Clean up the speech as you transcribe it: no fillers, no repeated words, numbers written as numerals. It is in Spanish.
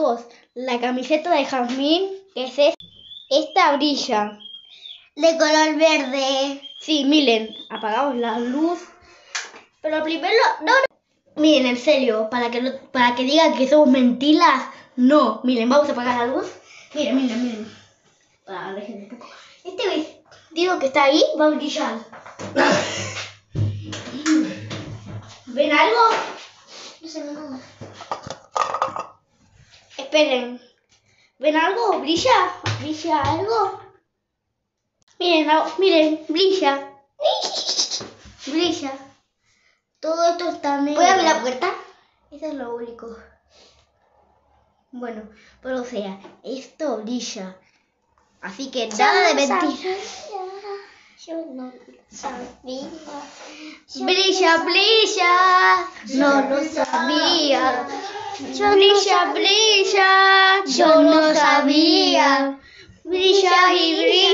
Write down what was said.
chicos, la camiseta de jazmín, que es esta brilla. De color verde. Sí, miren, apagamos la luz. Pero primero, no. Miren, en serio, para que digan que somos mentiras, no. Miren, vamos a apagar la luz. Miren. Este vestido que está ahí va a brillar. ¿Ven algo? No sé nada. Esperen. ¿Ven algo? ¿Brilla? ¿Brilla algo? Miren, brilla. Brilla. Todo esto está negro. ¿Puedo abrir la puerta? Eso es lo único. Bueno, pero o sea, esto brilla. Así que nada de mentira. Yo no sabía. Brilla. No lo sabía. Brilla. Yo no sabía. Brilla y brilla.